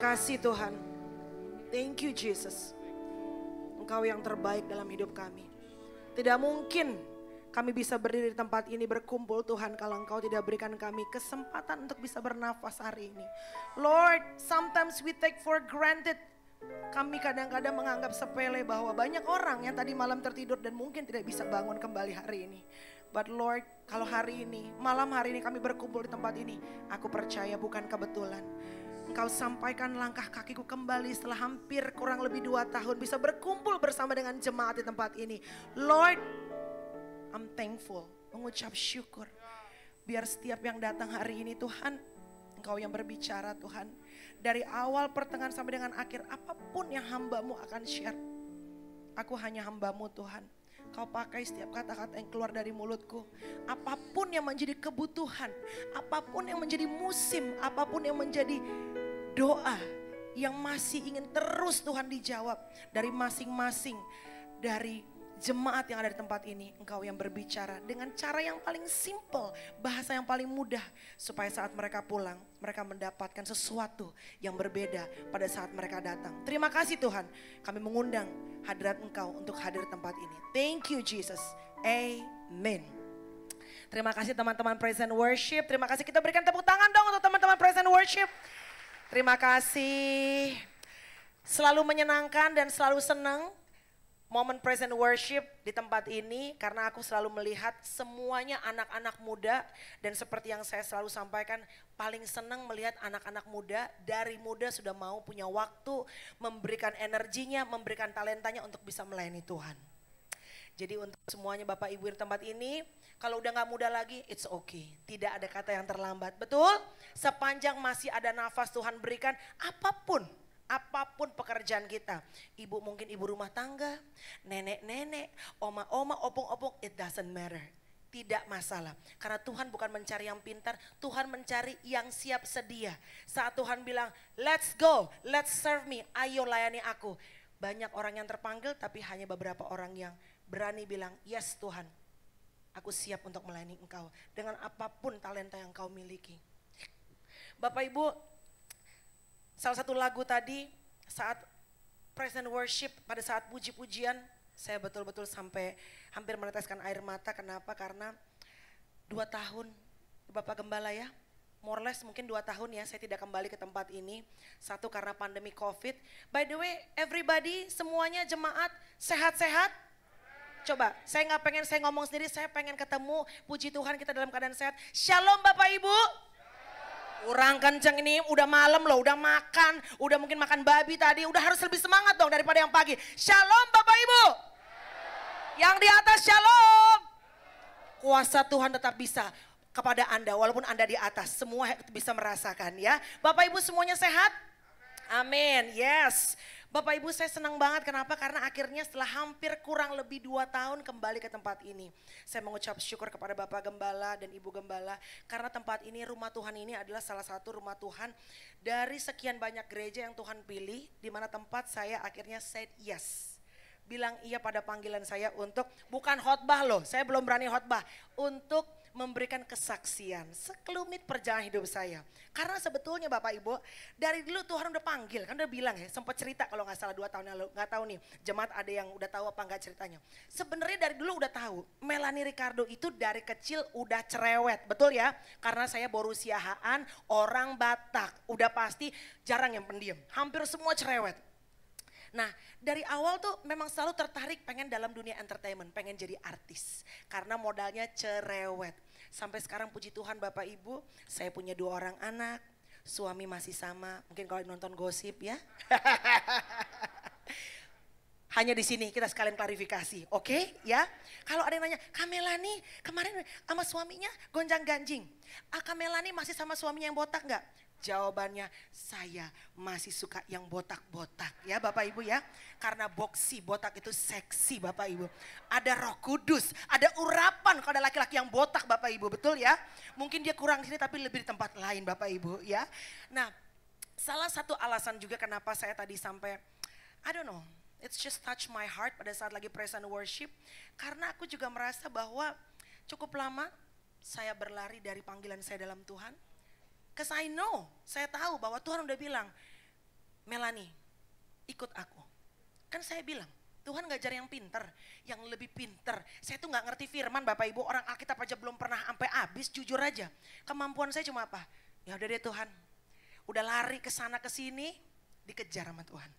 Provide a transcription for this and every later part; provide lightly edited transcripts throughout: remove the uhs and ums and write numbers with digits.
Kasih Tuhan. Thank you Jesus. Engkau yang terbaik dalam hidup kami. Tidak mungkin kami bisa berdiri di tempat ini berkumpul Tuhan kalau Engkau tidak berikan kami kesempatan untuk bisa bernafas hari ini. Lord, sometimes we take for granted. Kami kadang-kadang menganggap sepele bahwa banyak orang yang tadi malam tertidur dan mungkin tidak bisa bangun kembali hari ini. But Lord, kalau hari ini, malam hari ini kami berkumpul di tempat ini, aku percaya bukan kebetulan. Engkau sampaikan langkah kakiku kembali setelah hampir kurang lebih 2 tahun bisa berkumpul bersama dengan jemaat di tempat ini. Lord, I'm thankful, mengucap syukur. Biar setiap yang datang hari ini Tuhan, Engkau yang berbicara Tuhan. Dari awal pertengahan sampai dengan akhir, apapun yang hamba-Mu akan share. Aku hanya hamba-Mu Tuhan. Kau pakai setiap kata-kata yang keluar dari mulutku. Apapun yang menjadi kebutuhan, apapun yang menjadi musim, apapun yang menjadi doa yang masih ingin terus Tuhan dijawab dari masing-masing dari jemaat yang ada di tempat ini, Engkau yang berbicara dengan cara yang paling simple, bahasa yang paling mudah, supaya saat mereka pulang, mereka mendapatkan sesuatu yang berbeda pada saat mereka datang. Terima kasih Tuhan, kami mengundang hadirat Engkau untuk hadir di tempat ini. Thank you Jesus, amen. Terima kasih teman-teman Praise and Worship, terima kasih, kita berikan tepuk tangan dong untuk teman-teman Praise and Worship. Terima kasih, selalu menyenangkan dan selalu senang momen Praise and Worship di tempat ini, karena aku selalu melihat semuanya anak-anak muda, dan seperti yang saya selalu sampaikan, paling senang melihat anak-anak muda, dari muda sudah mau punya waktu, memberikan energinya, memberikan talentanya untuk bisa melayani Tuhan. Jadi untuk semuanya Bapak Ibu di tempat ini, kalau udah gak muda lagi, it's okay. Tidak ada kata yang terlambat, betul? Sepanjang masih ada nafas Tuhan berikan, apapun pekerjaan kita. Ibu mungkin ibu rumah tangga, nenek-nenek, oma-oma, opung-opung, it doesn't matter. Tidak masalah. Karena Tuhan bukan mencari yang pintar, Tuhan mencari yang siap sedia. Saat Tuhan bilang, let's go, let's serve me, ayo layani aku. Banyak orang yang terpanggil, tapi hanya beberapa orang yang berani bilang, yes Tuhan, aku siap untuk melayani Engkau. Dengan apapun talenta yang Kau miliki. Bapak Ibu, salah satu lagu tadi saat Praise and Worship, pada saat puji-pujian, saya betul-betul sampai hampir meneteskan air mata. Kenapa? Karena 2 tahun Bapak Gembala ya, more or less mungkin 2 tahun ya saya tidak kembali ke tempat ini. Satu karena pandemi COVID. By the way, everybody, semuanya jemaat sehat-sehat? Coba, saya nggak pengen saya ngomong sendiri, saya pengen ketemu, puji Tuhan kita dalam keadaan sehat. Shalom Bapak Ibu. Kurang kenceng ini, udah malam loh, udah makan, udah mungkin makan babi tadi, udah harus lebih semangat dong daripada yang pagi. Shalom Bapak Ibu. Yang di atas shalom. Kuasa Tuhan tetap bisa kepada Anda, walaupun Anda di atas, semua bisa merasakan ya. Bapak Ibu semuanya sehat? Amin, yes. Bapak Ibu saya senang banget, kenapa? Karena akhirnya setelah hampir kurang lebih 2 tahun kembali ke tempat ini. Saya mengucap syukur kepada Bapak Gembala dan Ibu Gembala. Karena tempat ini, rumah Tuhan ini adalah salah satu rumah Tuhan dari sekian banyak gereja yang Tuhan pilih. Di mana tempat saya akhirnya said yes. Bilang iya pada panggilan saya untuk, bukan khotbah loh, saya belum berani khotbah. Untuk memberikan kesaksian sekelumit perjalanan hidup saya. Karena sebetulnya Bapak Ibu, dari dulu Tuhan udah panggil, kan udah bilang ya, sempat cerita kalau nggak salah 2 tahun yang lalu, nggak tahu nih jemaat ada yang udah tahu apa nggak ceritanya. Sebenarnya dari dulu udah tahu, Melanie Ricardo itu dari kecil udah cerewet, betul ya? Karena saya Borusiahaan, orang Batak, udah pasti jarang yang pendiam, hampir semua cerewet. Nah dari awal tuh memang selalu tertarik pengen dalam dunia entertainment, pengen jadi artis. Karena modalnya cerewet. Sampai sekarang puji Tuhan Bapak Ibu, saya punya 2 orang anak, suami masih sama, mungkin kalau nonton gosip ya. Hanya di sini kita sekalian klarifikasi, oke ya. Kalau ada yang nanya, Kak Melanie kemarin sama suaminya gonjang ganjing. Kak Melanie masih sama suaminya yang botak nggak? Jawabannya, saya masih suka yang botak-botak ya Bapak Ibu ya. Karena boksi, botak itu seksi Bapak Ibu. Ada Roh Kudus, ada urapan kalau ada laki-laki yang botak Bapak Ibu, betul ya. Mungkin dia kurang di sini tapi lebih di tempat lain Bapak Ibu ya. Nah salah satu alasan juga kenapa saya tadi sampai, I don't know, it's just touch my heart pada saat lagi praise and worship. Karena aku juga merasa bahwa cukup lama saya berlari dari panggilan saya dalam Tuhan. Because I know, saya tahu bahwa Tuhan udah bilang, Melanie, ikut aku. Kan saya bilang, Tuhan ngajar yang pinter, yang lebih pinter. Saya tuh gak ngerti firman Bapak Ibu, orang Alkitab aja belum pernah sampai habis, jujur aja. Kemampuan saya cuma apa? Ya udah deh Tuhan, udah lari ke sana ke sini, dikejar sama Tuhan.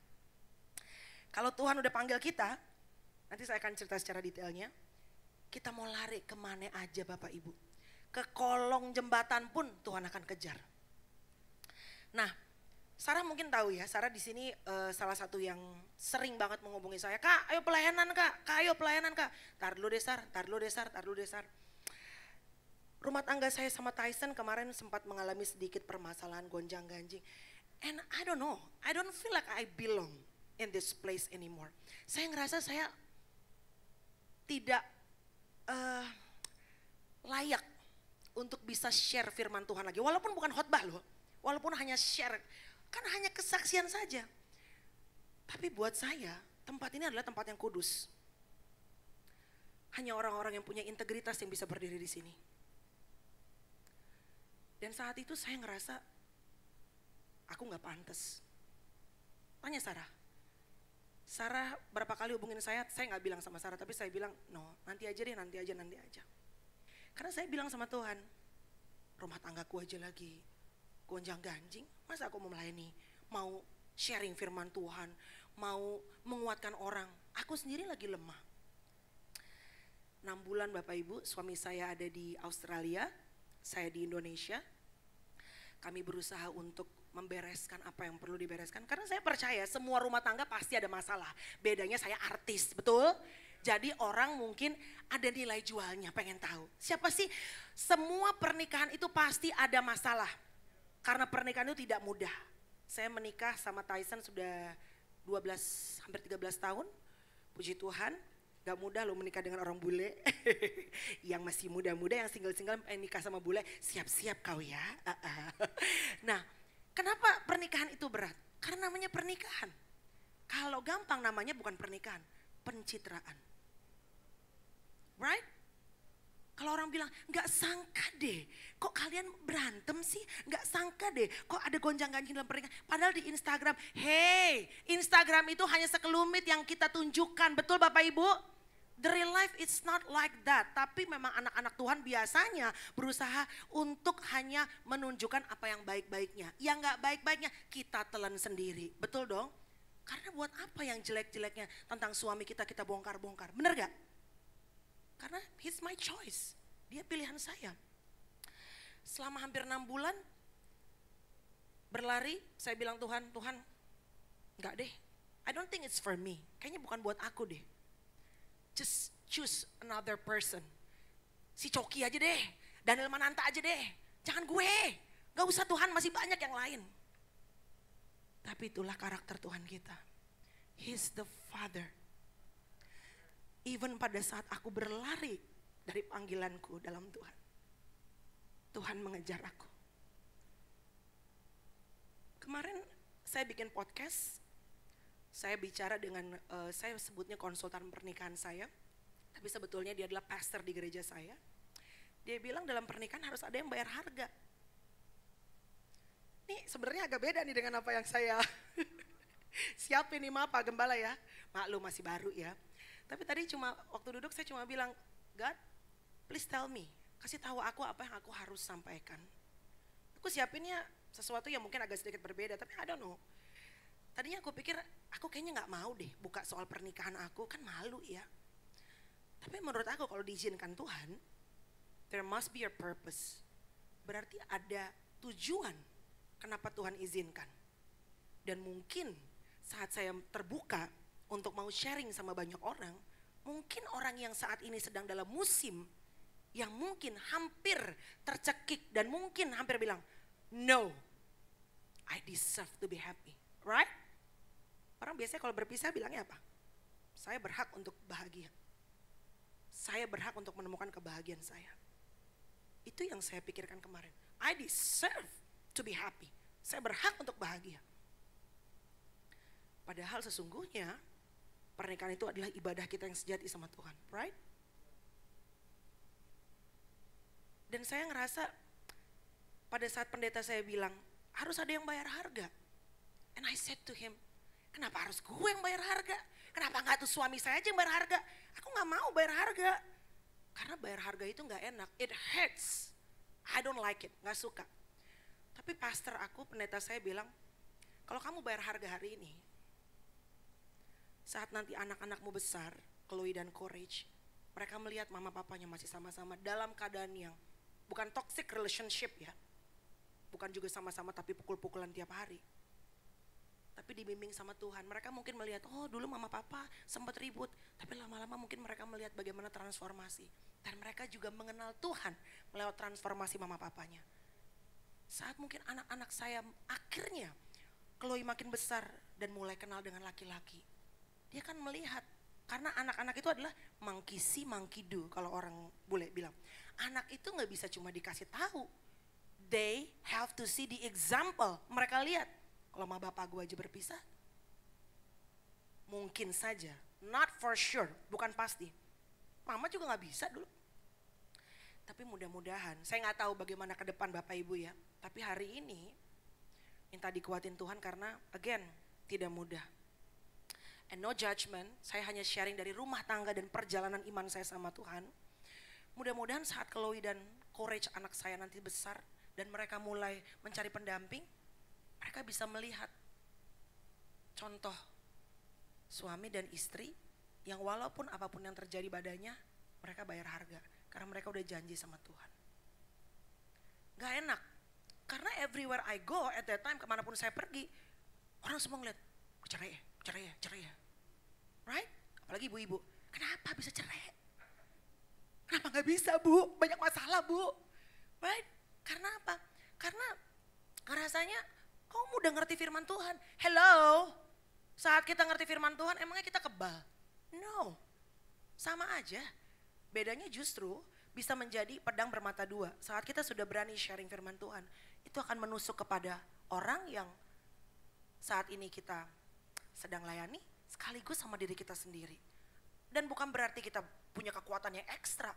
Kalau Tuhan udah panggil kita, nanti saya akan cerita secara detailnya. Kita mau lari kemana aja Bapak Ibu. Ke kolong jembatan pun Tuhan akan kejar. Nah, Sarah mungkin tahu ya, Sarah di sini salah satu yang sering banget menghubungi saya. Kak, ayo pelayanan kak, ayo pelayanan kak. Tar dulu deh Sar, tar dulu deh Sar, tar dulu deh Sar. Rumah tangga saya sama Tyson kemarin sempat mengalami sedikit permasalahan gonjang ganjing. And I don't know, I don't feel like I belong in this place anymore. Saya ngerasa saya tidak layak untuk bisa share firman Tuhan lagi. Walaupun bukan khotbah loh, walaupun hanya share, kan hanya kesaksian saja. Tapi buat saya, tempat ini adalah tempat yang kudus. Hanya orang-orang yang punya integritas yang bisa berdiri di sini. Dan saat itu saya ngerasa, aku gak pantas. Tanya Sarah. Sarah berapa kali hubungin saya gak bilang sama Sarah, tapi saya bilang, no, nanti aja deh, nanti aja. Karena saya bilang sama Tuhan, rumah tanggaku aja lagi gonjang ganjing, masa aku mau melayani, mau sharing firman Tuhan, mau menguatkan orang, aku sendiri lagi lemah. 6 bulan Bapak Ibu, suami saya ada di Australia, saya di Indonesia. Kami berusaha untuk membereskan apa yang perlu dibereskan, karena saya percaya semua rumah tangga pasti ada masalah. Bedanya saya artis, betul? Jadi orang mungkin ada nilai jualnya, pengen tahu. Siapa sih? Semua pernikahan itu pasti ada masalah. Karena pernikahan itu tidak mudah. Saya menikah sama Tyson sudah 12, hampir 13 tahun. Puji Tuhan, gak mudah loh menikah dengan orang bule. Yang masih muda-muda, yang single-single nikah sama bule, siap-siap kau ya. Nah, kenapa pernikahan itu berat? Karena namanya pernikahan. Kalau gampang namanya bukan pernikahan, pencitraan. Right? Kalau orang bilang, gak sangka deh, kok kalian berantem sih? Gak sangka deh, kok ada gonjang-ganjing dalam pernikahan. Padahal di Instagram, hey, Instagram itu hanya sekelumit yang kita tunjukkan. Betul Bapak Ibu? The real life it's not like that. Tapi memang anak-anak Tuhan biasanya berusaha untuk hanya menunjukkan apa yang baik-baiknya. Yang gak baik-baiknya kita telan sendiri. Betul dong? Karena buat apa yang jelek-jeleknya tentang suami kita bongkar-bongkar. Bener gak? Karena he's my choice, dia pilihan saya. Selama hampir 6 bulan berlari, saya bilang Tuhan, enggak deh, I don't think it's for me. Kayaknya bukan buat aku deh. Just choose another person. Si Coki aja deh, Daniel Mananta aja deh. Jangan gue, gak usah Tuhan, masih banyak yang lain. Tapi itulah karakter Tuhan kita. He's the Father. Even pada saat aku berlari dari panggilanku dalam Tuhan, Tuhan mengejar aku. Kemarin saya bikin podcast, saya bicara dengan, saya sebutnya konsultan pernikahan saya, tapi sebetulnya dia adalah pastor di gereja saya. Dia bilang dalam pernikahan harus ada yang bayar harga. Nih sebenarnya agak beda nih dengan apa yang saya siapin nih, maaf Pak Gembala ya, maklum masih baru ya. Tapi tadi cuma waktu duduk saya cuma bilang, God, please tell me, kasih tahu aku apa yang aku harus sampaikan. Aku siapinnya sesuatu yang mungkin agak sedikit berbeda, tapi I don't know. Tadinya aku pikir, aku kayaknya gak mau deh buka soal pernikahan aku, kan malu ya. Tapi menurut aku kalau diizinkan Tuhan, there must be a purpose. Berarti ada tujuan kenapa Tuhan izinkan. Dan mungkin saat saya terbuka untuk mau sharing sama banyak orang, mungkin orang yang saat ini sedang dalam musim yang mungkin hampir tercekik dan mungkin hampir bilang, no, I deserve to be happy, right? Orang biasanya kalau berpisah bilangnya apa? Saya berhak untuk bahagia. Saya berhak untuk menemukan kebahagiaan saya. Itu yang saya pikirkan kemarin. I deserve to be happy. Saya berhak untuk bahagia. Padahal sesungguhnya pernikahan itu adalah ibadah kita yang sejati sama Tuhan, right? Dan saya ngerasa pada saat pendeta saya bilang, harus ada yang bayar harga. And I said to him, kenapa harus gue yang bayar harga? Kenapa gak tuh suami saya aja yang bayar harga? Aku gak mau bayar harga. Karena bayar harga itu gak enak, it hurts. I don't like it, gak suka. Tapi pastor aku, pendeta saya bilang, kalau kamu bayar harga hari ini, saat nanti anak-anakmu besar, Chloe dan Courage, mereka melihat mama papanya masih sama-sama dalam keadaan yang bukan toxic relationship ya. Bukan juga sama-sama tapi pukul-pukulan tiap hari. Tapi dibimbing sama Tuhan, mereka mungkin melihat, oh dulu mama papa sempat ribut. Tapi lama-lama mungkin mereka melihat bagaimana transformasi. Dan mereka juga mengenal Tuhan lewat transformasi mama papanya. Saat mungkin anak-anak saya akhirnya Chloe makin besar dan mulai kenal dengan laki-laki. Dia kan melihat, karena anak-anak itu adalah monkey see, monkey do kalau orang bule bilang. Anak itu gak bisa cuma dikasih tahu. They have to see the example. Mereka lihat, kalau sama bapak gue aja berpisah, mungkin saja, not for sure, bukan pasti. Mama juga gak bisa dulu. Tapi mudah-mudahan, saya gak tahu bagaimana ke depan bapak ibu ya. Tapi hari ini, minta dikuatin Tuhan karena again, tidak mudah. And no judgment, saya hanya sharing dari rumah tangga dan perjalanan iman saya sama Tuhan. Mudah-mudahan saat Chloe dan Courage anak saya nanti besar dan mereka mulai mencari pendamping, mereka bisa melihat contoh suami dan istri yang walaupun apapun yang terjadi padanya, mereka bayar harga. Karena mereka udah janji sama Tuhan. Gak enak, karena everywhere I go at that time, kemanapun saya pergi, orang semua ngeliat, cerai ya. Right? Apalagi ibu-ibu, kenapa bisa cerai? Kenapa gak bisa bu? Banyak masalah bu. Right? Karena apa? Karena rasanya kamu udah ngerti firman Tuhan. Hello? Saat kita ngerti firman Tuhan, emangnya kita kebal? No. Sama aja. Bedanya justru bisa menjadi pedang bermata dua. Saat kita sudah berani sharing firman Tuhan, itu akan menusuk kepada orang yang saat ini kita sedang layani, sekaligus sama diri kita sendiri. Dan bukan berarti kita punya kekuatan yang ekstra,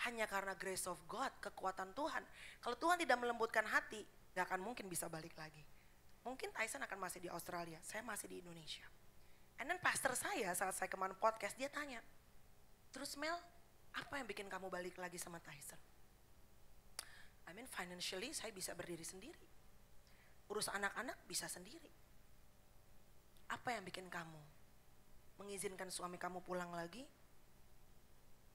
hanya karena grace of God, kekuatan Tuhan. Kalau Tuhan tidak melembutkan hati, gak akan mungkin bisa balik lagi. Mungkin Tyson akan masih di Australia, saya masih di Indonesia. And then pastor saya saat saya kemarin podcast, dia tanya, terus Mel, apa yang bikin kamu balik lagi sama Tyson? I mean financially saya bisa berdiri sendiri. Urus anak-anak bisa sendiri. Apa yang bikin kamu mengizinkan suami kamu pulang lagi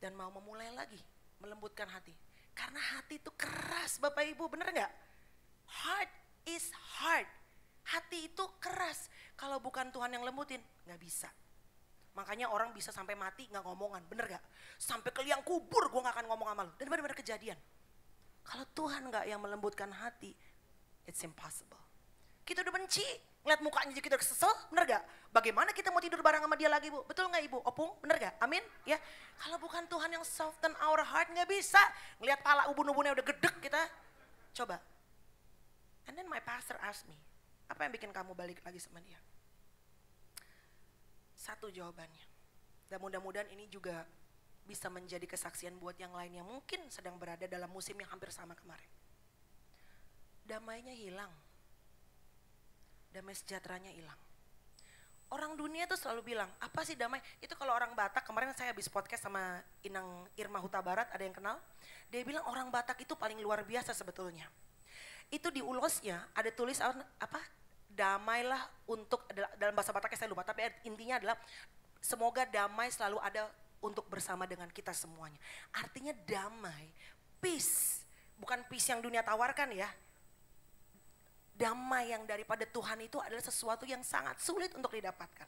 dan mau memulai lagi, melembutkan hati? Karena hati itu keras Bapak Ibu, bener gak? Heart is hard. Hati itu keras. Kalau bukan Tuhan yang lembutin, gak bisa. Makanya orang bisa sampai mati gak ngomongan, bener gak? Sampai ke liang kubur gue gak akan ngomong sama lu. Dan benar-benar kejadian. Kalau Tuhan gak yang melembutkan hati, it's impossible. Kita udah benci, ngeliat mukanya kita udah kesel, bener gak? Bagaimana kita mau tidur bareng sama dia lagi bu? Betul gak ibu? Opung, bener gak? Amin? Ya. Kalau bukan Tuhan yang soften our heart, gak bisa. Ngeliat pala ubun-ubunnya udah gedek kita. Coba. And then my pastor asked me, apa yang bikin kamu balik lagi sama dia? Satu jawabannya. Dan mudah-mudahan ini juga bisa menjadi kesaksian buat yang lain yang mungkin sedang berada dalam musim yang hampir sama kemarin. Damainya hilang. Damai sejahteranya hilang. Orang dunia tuh selalu bilang, apa sih damai? Itu kalau orang Batak, kemarin saya habis podcast sama Inang Irma Huta Barat, ada yang kenal? Dia bilang orang Batak itu paling luar biasa sebetulnya. Itu di ulosnya ada tulis apa? Damailah untuk, dalam bahasa Bataknya saya lupa, tapi intinya adalah semoga damai selalu ada untuk bersama dengan kita semuanya. Artinya damai, peace, bukan peace yang dunia tawarkan ya. Damai yang daripada Tuhan itu adalah sesuatu yang sangat sulit untuk didapatkan.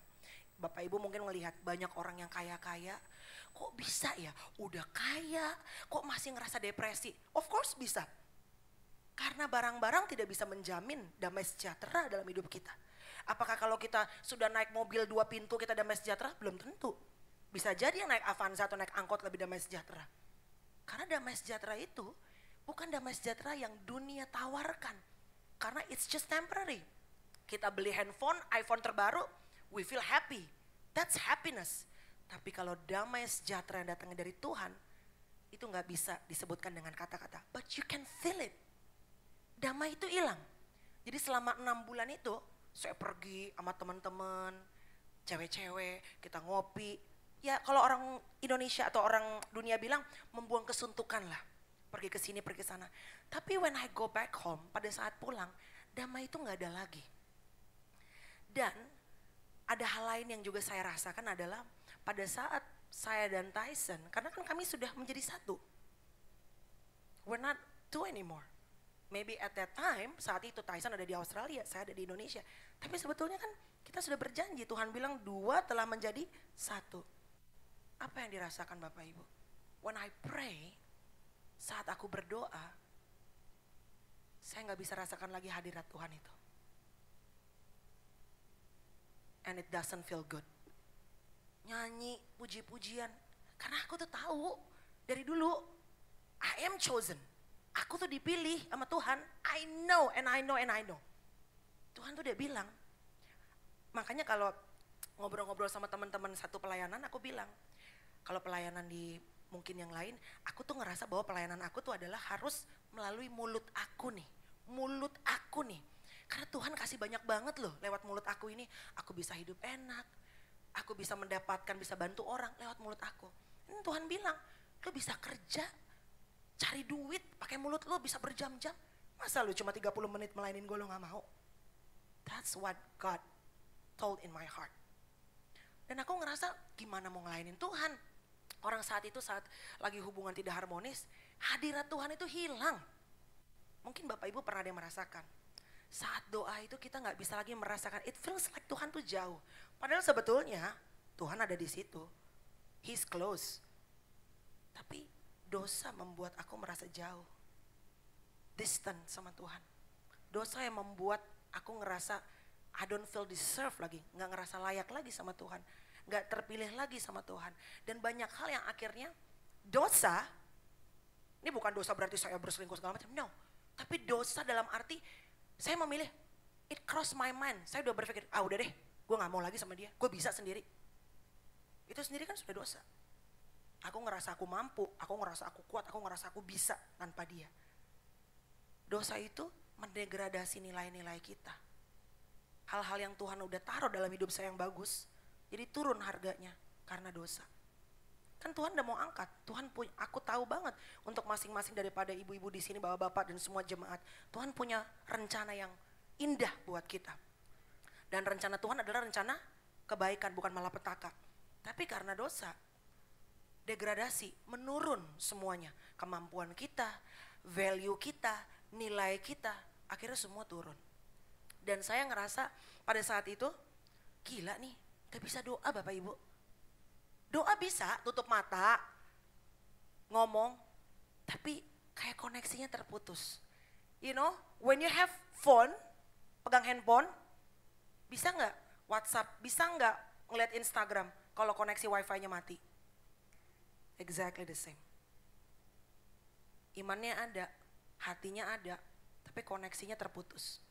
Bapak Ibu mungkin melihat banyak orang yang kaya-kaya, kok bisa ya udah kaya, kok masih ngerasa depresi? Of course bisa. Karena barang-barang tidak bisa menjamin damai sejahtera dalam hidup kita. Apakah kalau kita sudah naik mobil 2 pintu kita damai sejahtera? Belum tentu. Bisa jadi yang naik Avanza atau naik angkot lebih damai sejahtera. Karena damai sejahtera itu bukan damai sejahtera yang dunia tawarkan. Karena it's just temporary. Kita beli handphone, iPhone terbaru, we feel happy. That's happiness. Tapi kalau damai sejahtera yang datangnya dari Tuhan, itu gak bisa disebutkan dengan kata-kata. But you can feel it. Damai itu hilang. Jadi selama 6 bulan itu, Saya pergi sama teman-teman, cewek-cewek, kita ngopi. Ya kalau orang Indonesia atau orang dunia bilang membuang kesuntukan lah. Pergi ke sini, pergi ke sana. Tapi when I go back home, pada saat pulang, damai itu gak ada lagi. Dan ada hal lain yang juga saya rasakan adalah pada saat saya dan Tyson, karena kan kami sudah menjadi satu. We're not two anymore. Maybe at that time, saat itu Tyson ada di Australia, saya ada di Indonesia. Tapi sebetulnya kan kita sudah berjanji, Tuhan bilang 2 telah menjadi 1. Apa yang dirasakan Bapak Ibu? When I pray, saat aku berdoa, saya gak bisa rasakan lagi hadirat Tuhan itu. And it doesn't feel good. Nyanyi, puji-pujian. Karena aku tuh tahu dari dulu, I am chosen. Aku tuh dipilih sama Tuhan. I know and I know and I know. Tuhan tuh udah bilang. Makanya kalau ngobrol-ngobrol sama teman-teman satu pelayanan, aku bilang, kalau pelayanan di mungkin yang lain, aku tuh ngerasa bahwa pelayanan aku tuh adalah harus melalui mulut aku nih. Mulut aku nih. Karena Tuhan kasih banyak banget loh lewat mulut aku ini. Aku bisa hidup enak, aku bisa mendapatkan, bisa bantu orang lewat mulut aku. Ini Tuhan bilang, lo bisa kerja, cari duit, pakai mulut lo bisa berjam-jam. Masa lo cuma 30 menit melainin gue lo gak mau? That's what God told in my heart. Dan aku ngerasa gimana mau ngelainin Tuhan. Orang saat itu saat lagi hubungan tidak harmonis, hadirat Tuhan itu hilang. Mungkin Bapak Ibu pernah ada yang merasakan. Saat doa itu kita gak bisa lagi merasakan, it feels like Tuhan tuh jauh. Padahal sebetulnya Tuhan ada di situ. He's close. Tapi dosa membuat aku merasa jauh. Distant sama Tuhan. Dosa yang membuat aku ngerasa I don't feel deserve lagi. Gak ngerasa layak lagi sama Tuhan. Gak terpilih lagi sama Tuhan. Dan banyak hal yang akhirnya dosa, ini bukan dosa berarti saya berselingkuh segala macam, no. Tapi dosa dalam arti saya memilih, it cross my mind. Saya udah berpikir, udah deh, gue gak mau lagi sama dia, gue bisa sendiri. Itu sendiri kan sudah dosa. Aku ngerasa aku mampu, aku ngerasa aku kuat, aku ngerasa aku bisa tanpa dia. Dosa itu mendegradasi nilai-nilai kita. Hal-hal yang Tuhan udah taruh dalam hidup saya yang bagus, jadi turun harganya karena dosa. Kan Tuhan udah mau angkat, Tuhan punya, aku tahu banget untuk masing-masing daripada ibu-ibu di sini, bapak-bapak dan semua jemaat. Tuhan punya rencana yang indah buat kita. Dan rencana Tuhan adalah rencana kebaikan, bukan malapetaka. Tapi karena dosa, degradasi, menurun semuanya. Kemampuan kita, value kita, nilai kita, akhirnya semua turun. Dan saya ngerasa pada saat itu, gila nih, gak bisa doa Bapak Ibu. Doa bisa, tutup mata, ngomong, tapi kayak koneksinya terputus. You know, when you have phone, pegang handphone, bisa nggak WhatsApp, bisa nggak ngeliat Instagram kalau koneksi wifi-nya mati? Exactly the same. Imannya ada, hatinya ada, tapi koneksinya terputus.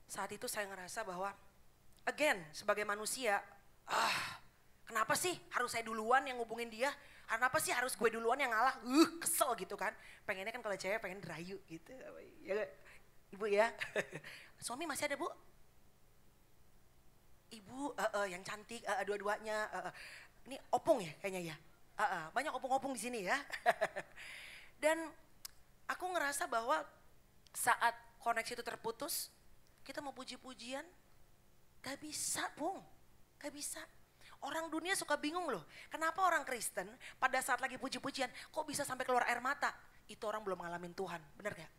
Saat itu saya ngerasa bahwa, again, sebagai manusia, kenapa sih harus saya duluan yang ngubungin dia? Kenapa sih harus gue duluan yang ngalah? Kesel gitu kan. Pengennya kan kalau cewek pengen dirayu gitu. Ya, Ibu ya. Suami masih ada Bu? Ibu yang cantik, dua-duanya. Ini opung ya kayaknya ya. Banyak opung-opung di sini ya. Dan aku ngerasa bahwa saat koneksi itu terputus, kita mau puji-pujian, gak bisa Bung, gak bisa. Orang dunia suka bingung loh, kenapa orang Kristen pada saat lagi puji-pujian kok bisa sampai keluar air mata? Itu orang belum ngalamin Tuhan, bener gak?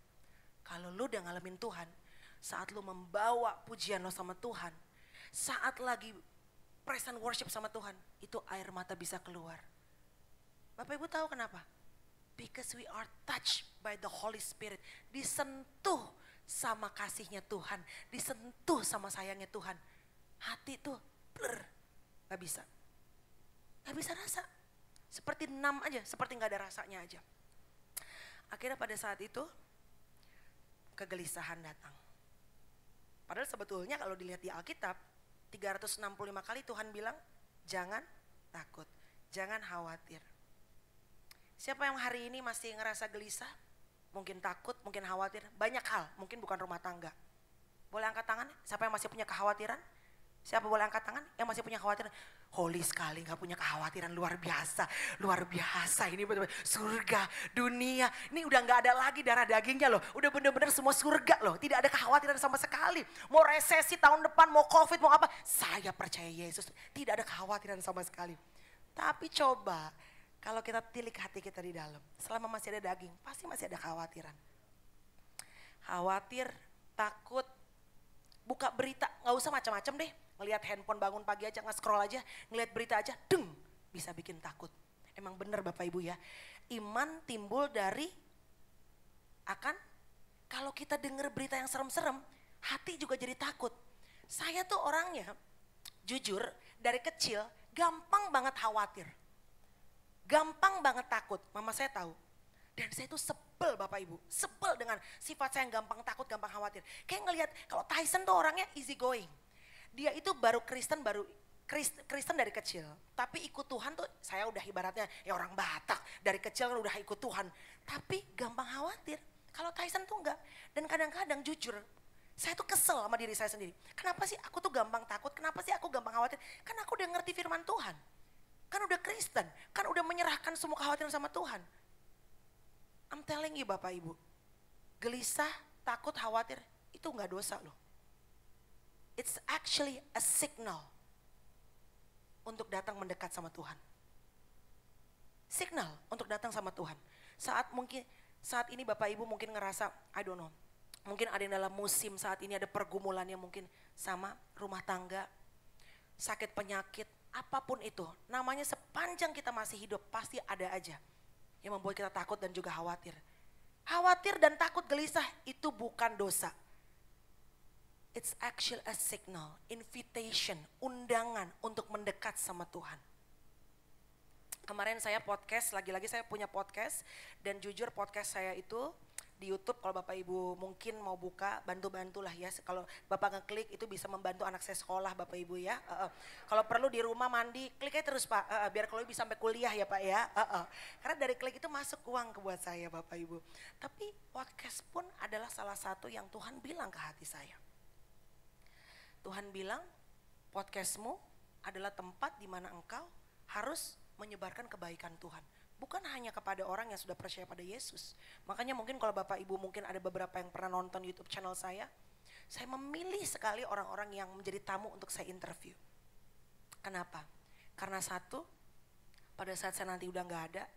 Kalau lu udah ngalamin Tuhan, saat lu membawa pujian lo sama Tuhan, saat lagi present worship sama Tuhan, itu air mata bisa keluar. Bapak Ibu tahu kenapa? Because we are touched by the Holy Spirit, disentuh sama kasihnya Tuhan, disentuh sama sayangnya Tuhan. Hati tuh blur, gak bisa rasa, seperti numb aja, seperti gak ada rasanya aja. Akhirnya pada saat itu kegelisahan datang. Padahal sebetulnya kalau dilihat di Alkitab 365 kali Tuhan bilang jangan takut, jangan khawatir. Siapa yang hari ini masih ngerasa gelisah, mungkin takut, mungkin khawatir, banyak hal, mungkin bukan rumah tangga, Boleh angkat tangan? Siapa yang masih punya kekhawatiran? Siapa boleh angkat tangan yang masih punya kekhawatiran? Holy sekali, gak punya kekhawatiran, luar biasa. Luar biasa, ini benar-benar surga, dunia. Ini udah gak ada lagi darah dagingnya loh. Udah benar-benar semua surga loh. Tidak ada kekhawatiran sama sekali. Mau resesi tahun depan, mau covid, mau apa. Saya percaya Yesus, tidak ada kekhawatiran sama sekali. Tapi coba, kalau kita tilik hati kita di dalam. Selama masih ada daging, pasti masih ada kekhawatiran. Khawatir, takut, buka berita, gak usah macam-macam deh. Ngelihat handphone bangun pagi aja, nge-scroll aja, ngelihat berita aja, deng, bisa bikin takut. Emang bener Bapak Ibu ya, iman timbul dari kalau kita denger berita yang serem-serem, hati juga jadi takut. Saya tuh orangnya, jujur, dari kecil gampang banget khawatir. Gampang banget takut, mama saya tahu. Dan saya tuh sebel Bapak Ibu, sebel dengan sifat saya yang gampang takut, gampang khawatir. Kayak ngelihat kalau Tyson tuh orangnya easy going. Dia itu baru Kristen dari kecil. Tapi ikut Tuhan tuh saya udah ibaratnya ya orang Batak. Dari kecil kan udah ikut Tuhan. Tapi gampang khawatir. Kalau Tyson tuh enggak. Dan kadang-kadang jujur, saya tuh kesel sama diri saya sendiri. Kenapa sih aku tuh gampang takut? Kenapa sih aku gampang khawatir? Kan aku udah ngerti firman Tuhan. Kan udah Kristen. Kan udah menyerahkan semua kekhawatiran sama Tuhan. I'm telling you Bapak Ibu. Gelisah, takut, khawatir itu enggak dosa loh. It's actually a signal untuk datang mendekat sama Tuhan. Signal untuk datang sama Tuhan. Saat ini Bapak Ibu mungkin ngerasa, I don't know. Mungkin ada yang dalam musim saat ini ada pergumulan yang mungkin sama rumah tangga, sakit penyakit, apapun itu. Namanya sepanjang kita masih hidup pasti ada aja yang membuat kita takut dan juga khawatir. Khawatir dan takut gelisah itu bukan dosa. It's actually a signal, invitation, undangan untuk mendekat sama Tuhan. Kemarin saya podcast, lagi-lagi saya punya podcast. Dan jujur podcast saya itu di YouTube, kalau Bapak Ibu mungkin mau buka, bantu-bantulah ya. Kalau Bapak ngeklik itu bisa membantu anak saya sekolah Bapak Ibu ya. Kalau perlu di rumah mandi, klik aja terus Pak. Biar kalau bisa sampai kuliah ya Pak ya. Karena dari klik itu masuk uang buat saya Bapak Ibu. Tapi podcast pun adalah salah satu yang Tuhan bilang ke hati saya. Tuhan bilang podcastmu adalah tempat di mana engkau harus menyebarkan kebaikan Tuhan. Bukan hanya kepada orang yang sudah percaya pada Yesus. Makanya mungkin kalau Bapak Ibu mungkin ada beberapa yang pernah nonton YouTube channel saya memilih sekali orang-orang yang menjadi tamu untuk saya interview. Kenapa? Karena satu, pada saat saya nanti udah gak ada,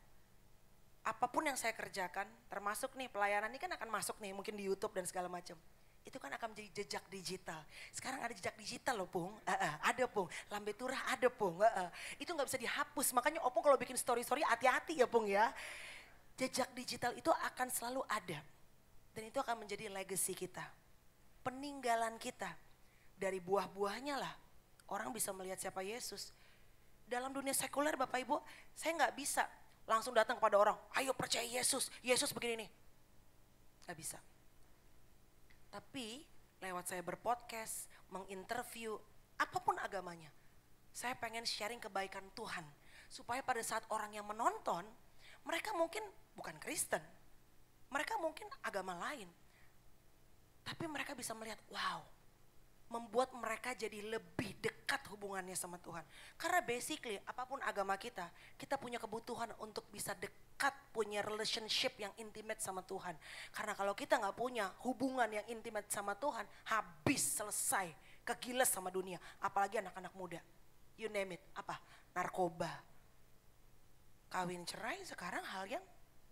apapun yang saya kerjakan, termasuk nih pelayanan ini kan akan masuk nih mungkin di YouTube dan segala macam. Itu kan akan menjadi jejak digital. Sekarang ada jejak digital loh Pung, ada Pung, lambe turah ada Pung, itu gak bisa dihapus. Makanya Opung kalau bikin story-story hati-hati ya Pung ya. Jejak digital itu akan selalu ada. Dan itu akan menjadi legacy kita. Peninggalan kita. Dari buah-buahnya lah orang bisa melihat siapa Yesus. Dalam dunia sekuler Bapak Ibu, saya gak bisa langsung datang kepada orang, ayo percaya Yesus, Yesus begini nih. Gak bisa. Tapi lewat saya berpodcast, menginterview, apapun agamanya. Saya pengen sharing kebaikan Tuhan. Supaya pada saat orang yang menonton, mereka mungkin bukan Kristen. Mereka mungkin agama lain. Tapi mereka bisa melihat, wow, membuat mereka jadi lebih dekat hubungannya sama Tuhan. Karena basically apapun agama kita punya kebutuhan untuk bisa dekat, punya relationship yang intimate sama Tuhan. Karena kalau kita gak punya hubungan yang intimate sama Tuhan, habis, selesai, kegiles sama dunia. Apalagi anak-anak muda, you name it, apa? Narkoba. Kawin cerai sekarang hal yang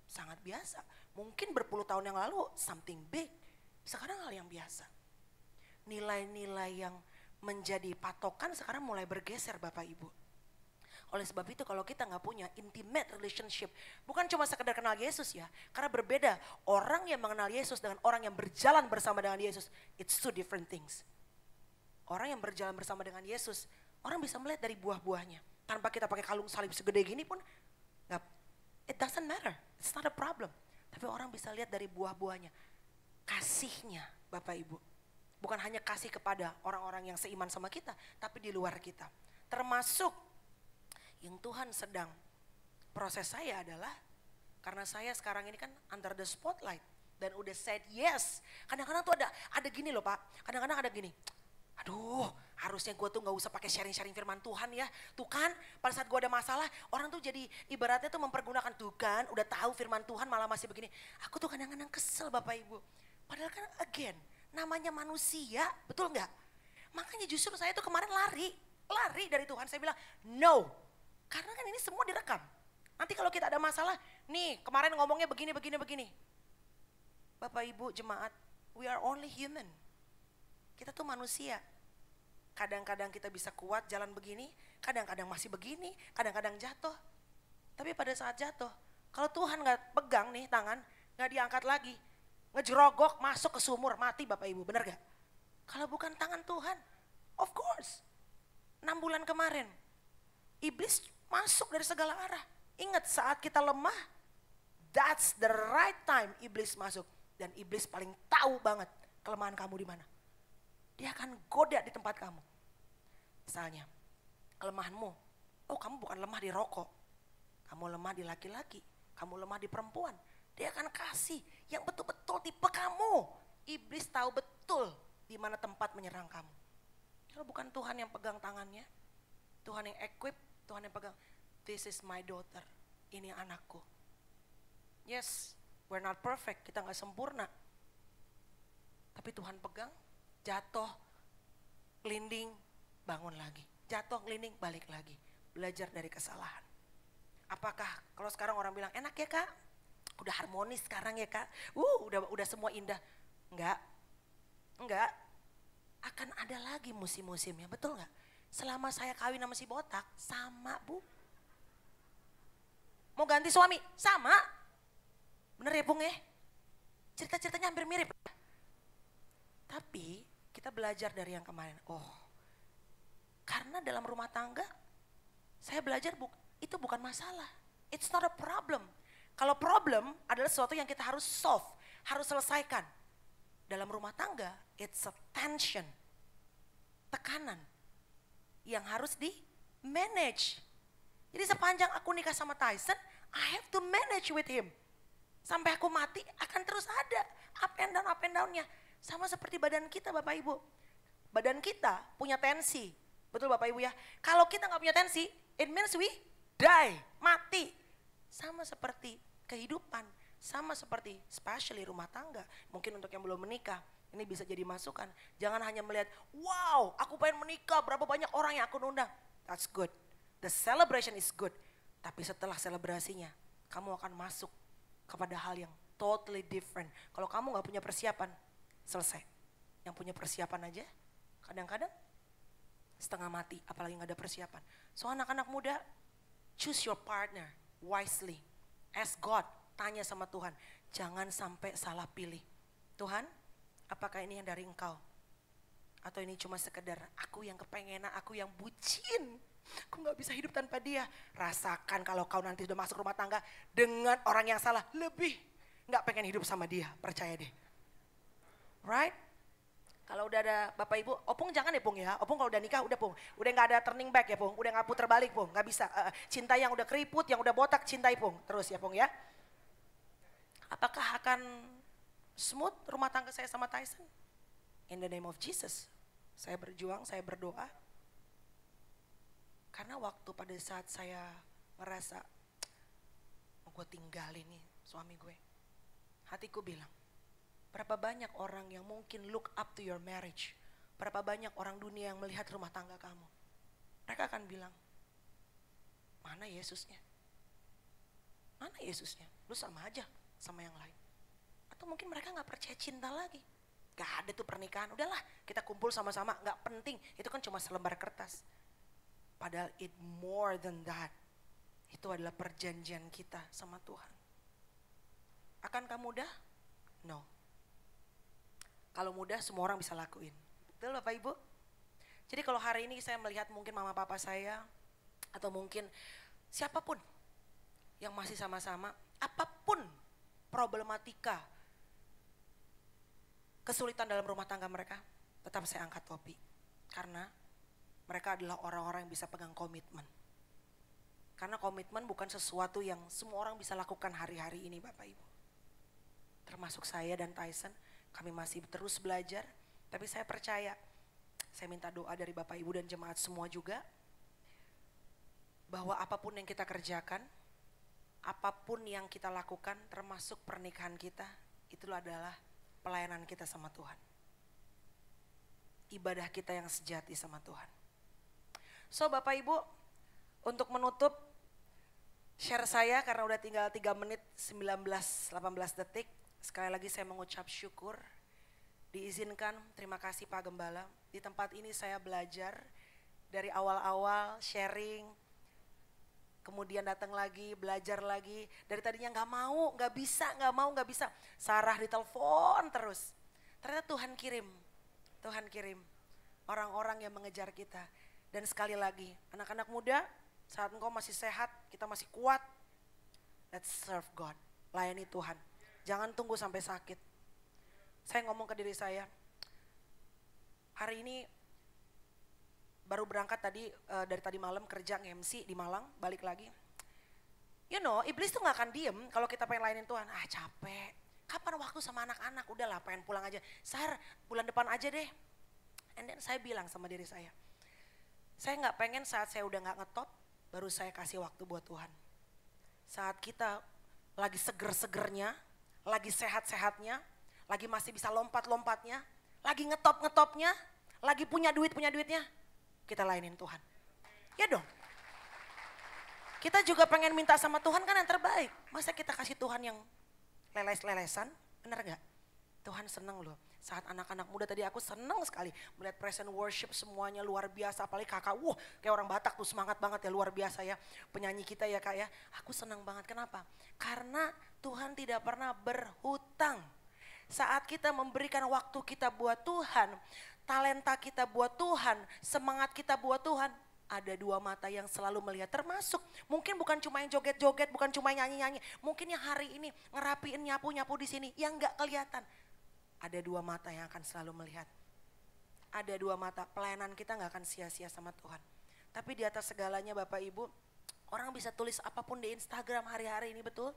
sangat biasa. Mungkin berpuluh tahun yang lalu something big, sekarang hal yang biasa. Nilai-nilai yang menjadi patokan sekarang mulai bergeser Bapak Ibu. Oleh sebab itu kalau kita gak punya intimate relationship, bukan cuma sekedar kenal Yesus ya. Karena berbeda orang yang mengenal Yesus dengan orang yang berjalan bersama dengan Yesus. It's two different things. Orang yang berjalan bersama dengan Yesus, orang bisa melihat dari buah-buahnya. Tanpa kita pakai kalung salib segede gini pun, it doesn't matter, it's not a problem. Tapi orang bisa lihat dari buah-buahnya. Kasihnya Bapak Ibu. Bukan hanya kasih kepada orang-orang yang seiman sama kita, tapi di luar kita. Termasuk yang Tuhan sedang proses saya adalah, karena saya sekarang ini kan under the spotlight. dan udah said yes. Kadang-kadang tuh ada gini loh Pak, kadang-kadang ada gini. Aduh, harusnya gue tuh gak usah pakai sharing-sharing firman Tuhan ya. Tuh kan, pada saat gue ada masalah, orang tuh jadi ibaratnya tuh mempergunakan, tuh kan, udah tahu firman Tuhan malah masih begini. Aku tuh kadang-kadang kesel Bapak Ibu. Padahal kan again, namanya manusia, betul nggak? Makanya justru saya tuh kemarin lari dari Tuhan. Saya bilang, no. Karena kan ini semua direkam. Nanti kalau kita ada masalah, nih kemarin ngomongnya begini. Bapak Ibu jemaat, we are only human. Kita tuh manusia. Kadang-kadang kita bisa kuat jalan begini, kadang-kadang masih begini, kadang-kadang jatuh. Tapi pada saat jatuh, kalau Tuhan gak pegang nih tangan, gak diangkat lagi, ngejerogok masuk ke sumur, mati Bapak Ibu, bener gak? Kalau bukan tangan Tuhan, of course. 6 bulan kemarin, iblis masuk dari segala arah. Ingat saat kita lemah, that's the right time iblis masuk. Dan iblis paling tahu banget kelemahan kamu di mana. Dia akan goda di tempat kamu. Misalnya, kelemahanmu, oh kamu bukan lemah di rokok, kamu lemah di laki-laki, kamu lemah di perempuan. Dia akan kasih yang betul-betul tipe kamu. Iblis tahu betul di mana tempat menyerang kamu. Kalau bukan Tuhan yang pegang tangannya, Tuhan yang equip, Tuhan yang pegang. This is my daughter, ini anakku. Yes, we're not perfect, kita gak sempurna. Tapi Tuhan pegang, jatuh, gelinding, bangun lagi. Jatuh, gelinding, balik lagi. Belajar dari kesalahan. Apakah kalau sekarang orang bilang, enak ya Kak? Udah harmonis sekarang ya Kak? Udah semua indah. Enggak. Akan ada lagi musim-musimnya, betul gak? Selama saya kawin sama si botak, sama Bu. Mau ganti suami, sama. Bener ya Bung ya? Cerita-ceritanya hampir mirip. Tapi kita belajar dari yang kemarin. Oh, karena dalam rumah tangga saya belajar itu bukan masalah. It's not a problem. Kalau problem adalah sesuatu yang kita harus solve, harus selesaikan. Dalam rumah tangga, it's a tension, tekanan yang harus di manage. Jadi sepanjang aku nikah sama Tyson, I have to manage with him. Sampai aku mati akan terus ada up and down-nya. Sama seperti badan kita Bapak Ibu. Badan kita punya tensi. Betul Bapak Ibu ya. Kalau kita gak punya tensi, it means we die, mati. Sama seperti kehidupan. Sama seperti especially rumah tangga. Mungkin untuk yang belum menikah, ini bisa jadi masukan. Jangan hanya melihat, wow aku pengen menikah, berapa banyak orang yang aku undang. That's good. The celebration is good. Tapi setelah selebrasinya, kamu akan masuk kepada hal yang totally different. Kalau kamu gak punya persiapan, selesai. Yang punya persiapan aja kadang-kadang setengah mati, apalagi gak ada persiapan. So anak-anak muda, choose your partner wisely. Ask God, tanya sama Tuhan. Jangan sampai salah pilih. Tuhan, apakah ini yang dari Engkau? Atau ini cuma sekedar aku yang kepengenan, aku yang bucin. Aku gak bisa hidup tanpa dia. Rasakan kalau kau nanti sudah masuk rumah tangga dengan orang yang salah, lebih gak pengen hidup sama dia, percaya deh. Right? Kalau udah ada Bapak Ibu, Opung jangan ya Pung ya. Opung kalau udah nikah udah Pung. Udah gak ada turning back ya Pung. Udah gak puter balik Pung. Gak bisa. Cinta yang udah keriput, yang udah botak cintai Pung. Terus ya Pung ya. Apakah akan smooth rumah tangga saya sama Tyson? In the name of Jesus. Saya berjuang, saya berdoa. Karena waktu pada saat saya ngerasa, gue tinggalin nih suami gue. Hatiku bilang, berapa banyak orang yang mungkin look up to your marriage. Berapa banyak orang dunia yang melihat rumah tangga kamu. Mereka akan bilang, mana Yesusnya? Mana Yesusnya? Lu sama aja sama yang lain. Atau mungkin mereka gak percaya cinta lagi. Gak ada tuh pernikahan, udahlah kita kumpul sama-sama, gak penting. Itu kan cuma selembar kertas. Padahal it more than that. Itu adalah perjanjian kita sama Tuhan. Akankah mudah? No. Kalau mudah semua orang bisa lakuin. Betul Bapak Ibu? Jadi kalau hari ini saya melihat mungkin mama papa saya, atau mungkin siapapun yang masih sama-sama, apapun problematika, kesulitan dalam rumah tangga mereka, tetap saya angkat topi. Karena mereka adalah orang-orang yang bisa pegang komitmen. Karena komitmen bukan sesuatu yang semua orang bisa lakukan hari-hari ini Bapak Ibu. termasuk saya dan Tyson, kami masih terus belajar. Tapi saya percaya, saya minta doa dari Bapak Ibu dan jemaat semua juga, bahwa apapun yang kita kerjakan, apapun yang kita lakukan, termasuk pernikahan kita, itu adalah pelayanan kita sama Tuhan. Ibadah kita yang sejati sama Tuhan. So Bapak Ibu, untuk menutup share saya karena udah tinggal 3 menit 19-18 detik. Sekali lagi saya mengucap syukur. Diizinkan, terima kasih Pak Gembala. Di tempat ini saya belajar dari awal-awal sharing. Kemudian datang lagi, belajar lagi. Dari tadinya gak mau, gak bisa. Sarah ditelepon terus. Ternyata Tuhan kirim orang-orang yang mengejar kita. Dan sekali lagi, anak-anak muda, saat engkau masih sehat, kita masih kuat, let's serve God, layani Tuhan. Jangan tunggu sampai sakit. Saya ngomong ke diri saya, hari ini baru berangkat tadi, dari tadi malam kerja nge-MC di Malang, balik lagi. You know, iblis tuh gak akan diem kalau kita pengen layanin Tuhan. Ah capek, kapan waktu sama anak-anak, udahlah pengen pulang aja. Sar, bulan depan aja deh. And then saya bilang sama diri saya gak pengen saat saya udah gak ngetop, baru saya kasih waktu buat Tuhan. Saat kita lagi seger-segernya, lagi sehat-sehatnya, lagi masih bisa lompat-lompatnya, lagi ngetop-ngetopnya, lagi punya duitnya, kita layanin Tuhan. Ya dong. Kita juga pengen minta sama Tuhan kan yang terbaik. Masa kita kasih Tuhan yang leles-lelesan, bener gak? Tuhan seneng loh. Saat anak-anak muda tadi aku seneng sekali melihat present worship semuanya luar biasa. Apalagi kakak, kayak orang Batak tuh semangat banget ya, luar biasa ya. Penyanyi kita ya kak ya, aku seneng banget. Kenapa? Karena Tuhan tidak pernah berhutang. Saat kita memberikan waktu kita buat Tuhan, talenta kita buat Tuhan, semangat kita buat Tuhan, ada 2 mata yang selalu melihat, termasuk mungkin bukan cuma yang joget-joget, bukan cuma yang nyanyi-nyanyi, mungkin yang hari ini ngerapiin nyapu-nyapu di sini yang gak kelihatan. Ada 2 mata yang akan selalu melihat. Ada 2 mata, pelayanan kita gak akan sia-sia sama Tuhan. Tapi di atas segalanya Bapak Ibu, orang bisa tulis apapun di Instagram hari-hari ini, betul?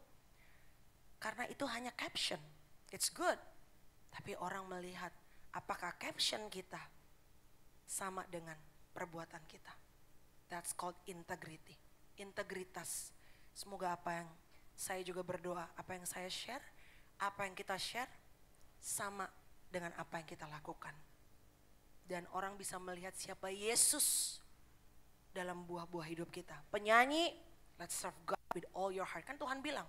Karena itu hanya caption, it's good. Tapi orang melihat apakah caption kita sama dengan perbuatan kita. That's called integrity, integritas. Semoga apa yang saya juga berdoa, apa yang saya share, apa yang kita share, sama dengan apa yang kita lakukan. Dan orang bisa melihat siapa Yesus dalam buah-buah hidup kita. Penyanyi, let's serve God with all your heart. Kan Tuhan bilang,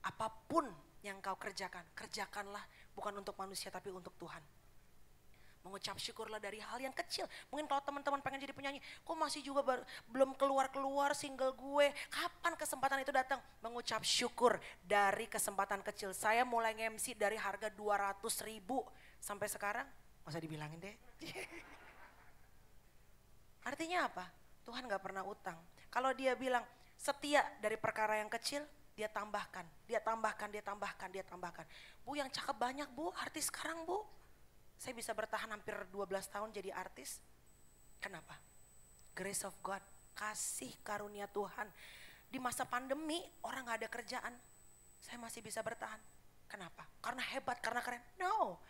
apapun yang kau kerjakan, kerjakanlah bukan untuk manusia tapi untuk Tuhan. Mengucap syukurlah dari hal yang kecil. Mungkin kalau teman-teman pengen jadi penyanyi, kok masih juga belum keluar-keluar single gue. Kapan kesempatan itu datang? Mengucap syukur dari kesempatan kecil. Saya mulai nge-MC dari harga 200.000 sampai sekarang, gak usah dibilangin deh. Artinya apa? Tuhan gak pernah utang. Kalau dia bilang setia dari perkara yang kecil, dia tambahkan. Bu yang cakep banyak bu, artis sekarang bu. Saya bisa bertahan hampir 12 tahun jadi artis. Kenapa? Grace of God, kasih karunia Tuhan. Di masa pandemi orang gak ada kerjaan, saya masih bisa bertahan. Kenapa? Karena hebat, karena keren? No.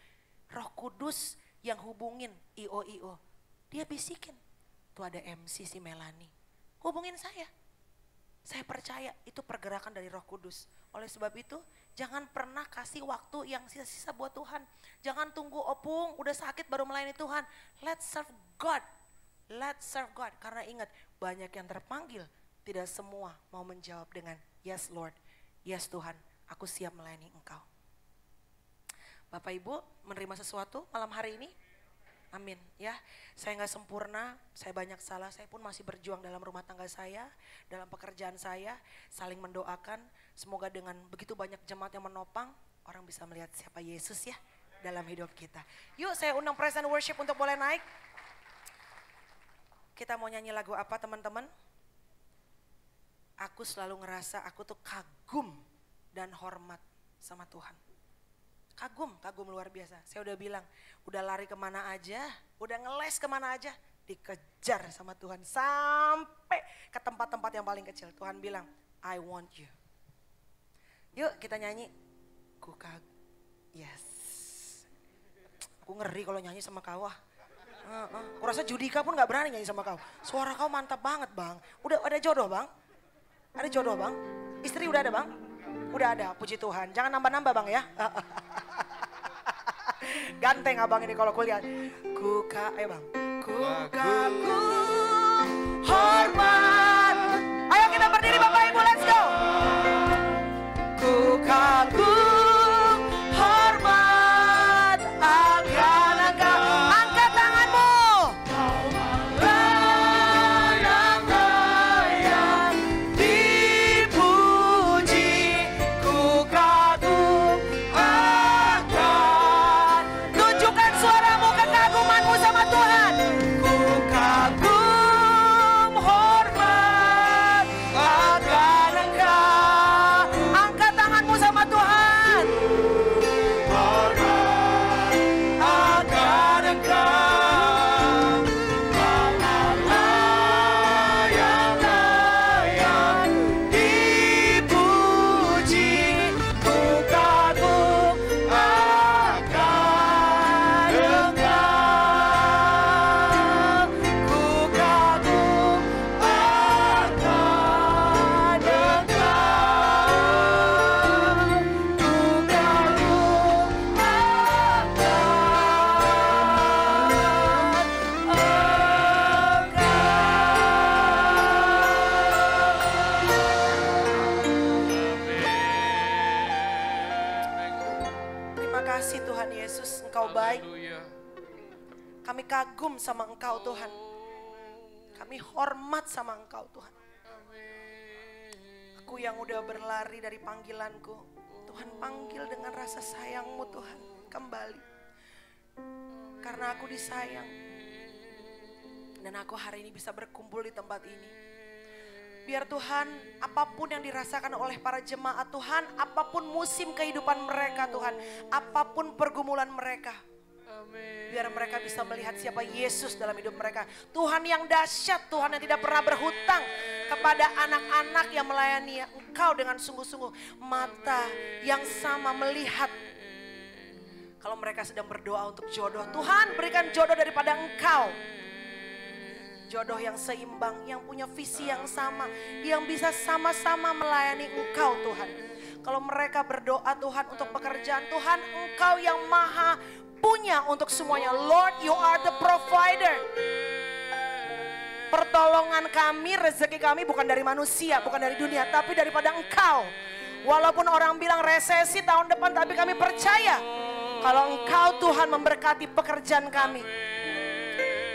Roh Kudus yang hubungin IO. Dia bisikin, tuh ada MC si Melanie, hubungin saya. Saya percaya itu pergerakan dari Roh Kudus. Oleh sebab itu, jangan pernah kasih waktu yang sisa-sisa buat Tuhan. Jangan tunggu opung, udah sakit baru melayani Tuhan. Let's serve God. Let's serve God. Karena ingat, banyak yang terpanggil, tidak semua mau menjawab dengan yes Lord, yes Tuhan, aku siap melayani Engkau. Bapak Ibu menerima sesuatu malam hari ini? Amin ya. Saya gak sempurna, saya banyak salah, saya pun masih berjuang dalam rumah tangga saya, dalam pekerjaan saya, saling mendoakan. Semoga dengan begitu banyak jemaat yang menopang, orang bisa melihat siapa Yesus ya dalam hidup kita. Yuk saya undang present worship untuk boleh naik. Kita mau nyanyi lagu apa teman-teman? Aku selalu ngerasa aku tuh kagum dan hormat sama Tuhan. Kagum luar biasa. Saya udah bilang, udah lari kemana aja, udah ngeles kemana aja, dikejar sama Tuhan. Sampai ke tempat-tempat yang paling kecil. Tuhan bilang, I want you. Yuk kita nyanyi. Ku Yes. Aku ngeri kalau nyanyi sama kau. Aku rasa Judika pun gak berani nyanyi sama kau. Suara kau mantap banget bang. Udah ada jodoh bang? Ada jodoh bang? Istri udah ada bang? Udah ada, puji Tuhan. Jangan nambah-nambah bang ya. Ganteng abang ini kalau kulihat. Ayo bang. Ku kagum hormat. Ayo kita berdiri Bapak Ibu, let's go. Ku kagum hormat akan Engkau. Angkat tanganmu. Yang dipuji. Ku kagum akan. Tunjukkan suaramu, kekagumanmu sama Tuhan. Ku kagum hormat akan Engkau. Angkat tanganmu sama Tuhan. Hormat akan Engkau. Allah yang layak dipuji. Ku kagum akan Engkau. Ku kagum akan Engkau. Ku Terima kasih Tuhan Yesus, Engkau baik. Kami kagum sama Engkau Tuhan. Kami hormat sama Engkau Tuhan. Aku yang udah berlari dari panggilanku, Tuhan panggil dengan rasa sayang-Mu Tuhan kembali. Karena aku disayang. Dan aku hari ini bisa berkumpul di tempat ini. Biar Tuhan, apapun yang dirasakan oleh para jemaat Tuhan, apapun musim kehidupan mereka Tuhan, apapun pergumulan mereka, biar mereka bisa melihat siapa Yesus dalam hidup mereka. Tuhan yang dahsyat, Tuhan yang tidak pernah berhutang kepada anak-anak yang melayani Engkau dengan sungguh-sungguh. Mata yang sama melihat kalau mereka sedang berdoa untuk jodoh. Tuhan berikan jodoh daripada Engkau. Jodoh yang seimbang, yang punya visi yang sama, yang bisa sama-sama melayani Engkau Tuhan. Kalau mereka berdoa Tuhan untuk pekerjaan, Tuhan Engkau yang maha punya untuk semuanya. Lord, you are the provider. Pertolongan kami, rezeki kami bukan dari manusia, bukan dari dunia, tapi daripada Engkau. Walaupun orang bilang resesi tahun depan, tapi kami percaya kalau Engkau Tuhan memberkati pekerjaan kami.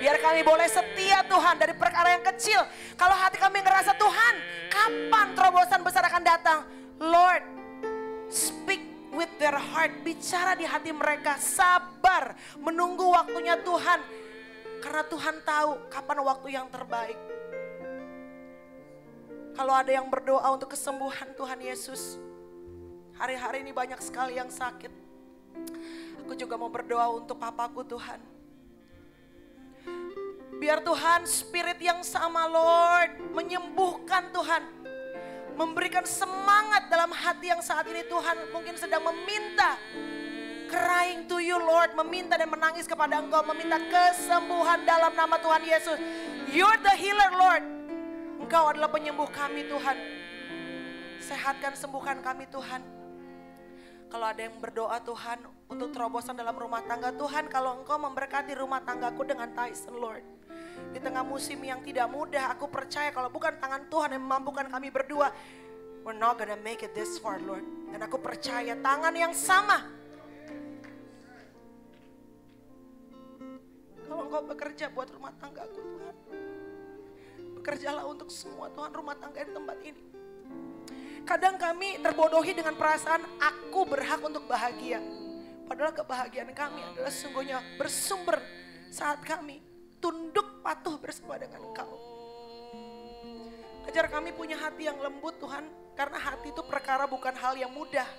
Biar kami boleh setia Tuhan dari perkara yang kecil. Kalau hati kami ngerasa Tuhan, kapan terobosan besar akan datang? Lord, speak with their heart. Bicara di hati mereka, sabar menunggu waktunya Tuhan. Karena Tuhan tahu kapan waktu yang terbaik. Kalau ada yang berdoa untuk kesembuhan Tuhan Yesus. Hari-hari ini banyak sekali yang sakit. Aku juga mau berdoa untuk papaku Tuhan. Biar Tuhan spirit yang sama Lord menyembuhkan Tuhan. Memberikan semangat dalam hati yang saat ini Tuhan mungkin sedang meminta. Crying to you Lord, meminta dan menangis kepada Engkau. Meminta kesembuhan dalam nama Tuhan Yesus. You're the healer Lord. Engkau adalah penyembuh kami Tuhan. Sehatkan, sembuhkan kami Tuhan. Kalau ada yang berdoa Tuhan untuk terobosan dalam rumah tangga. Tuhan kalau Engkau memberkati rumah tanggaku dengan Tyson Lord. Di tengah musim yang tidak mudah, aku percaya kalau bukan tangan Tuhan yang memampukan kami berdua, we're not gonna make it this far Lord. Dan aku percaya tangan yang sama. Kalau Engkau bekerja buat rumah tanggaku Tuhan, bekerjalah untuk semua Tuhan rumah tangga di tempat ini. Kadang kami terbodohi dengan perasaan aku berhak untuk bahagia. Padahal kebahagiaan kami adalah sesungguhnya bersumber saat kami tunduk patuh bersama dengan Engkau. Ajar kami punya hati yang lembut Tuhan. Karena hati itu perkara bukan hal yang mudah.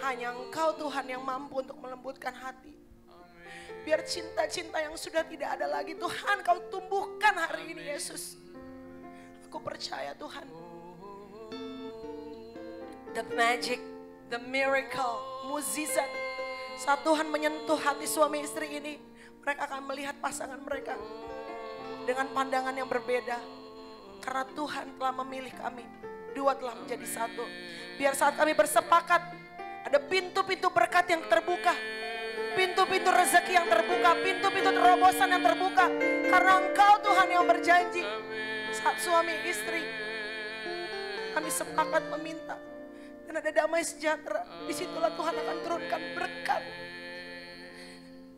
Hanya Engkau Tuhan yang mampu untuk melembutkan hati. Biar cinta-cinta yang sudah tidak ada lagi Tuhan Kau tumbuhkan hari ini Yesus. Aku percaya Tuhan. The magic, the miracle, mukjizat Saat Tuhan menyentuh hati suami istri ini, mereka akan melihat pasangan mereka dengan pandangan yang berbeda. Karena Tuhan telah memilih kami, dua telah menjadi satu. Biar saat kami bersepakat, ada pintu-pintu berkat yang terbuka, pintu-pintu rezeki yang terbuka, pintu-pintu terobosan yang terbuka. Karena Engkau Tuhan yang berjanji. Saat suami istri, kami sepakat meminta, dan ada damai sejahtera, disitulah Tuhan akan turunkan berkat.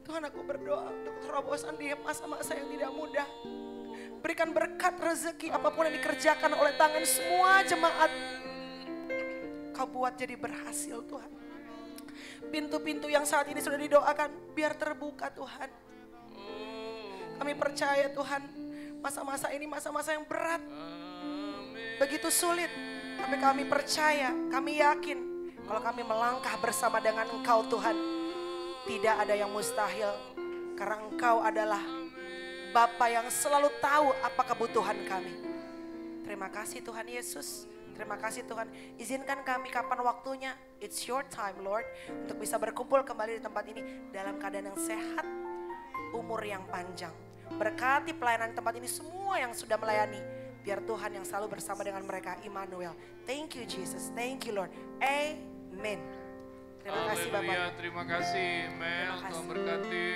Tuhan, aku berdoa untuk terobosan di masa-masa yang tidak mudah. Berikan berkat rezeki apapun yang dikerjakan oleh tangan semua jemaat. Kau buat jadi berhasil Tuhan. Pintu-pintu yang saat ini sudah didoakan, biar terbuka Tuhan. Kami percaya Tuhan, masa-masa ini masa-masa yang berat, begitu sulit. Tapi kami percaya, kami yakin, kalau kami melangkah bersama dengan Engkau Tuhan, tidak ada yang mustahil. Karena Engkau adalah Bapa yang selalu tahu apa kebutuhan kami. Terima kasih Tuhan Yesus. Terima kasih Tuhan. Izinkan kami kapan waktunya, it's your time Lord, untuk bisa berkumpul kembali di tempat ini dalam keadaan yang sehat, umur yang panjang. Berkati pelayanan tempat ini semua yang sudah melayani. Biar Tuhan yang selalu bersama dengan mereka, Immanuel. Thank you Jesus, thank you Lord. Amen. Terima kasih Bapak. Terima kasih Mel, Tuhan berkati.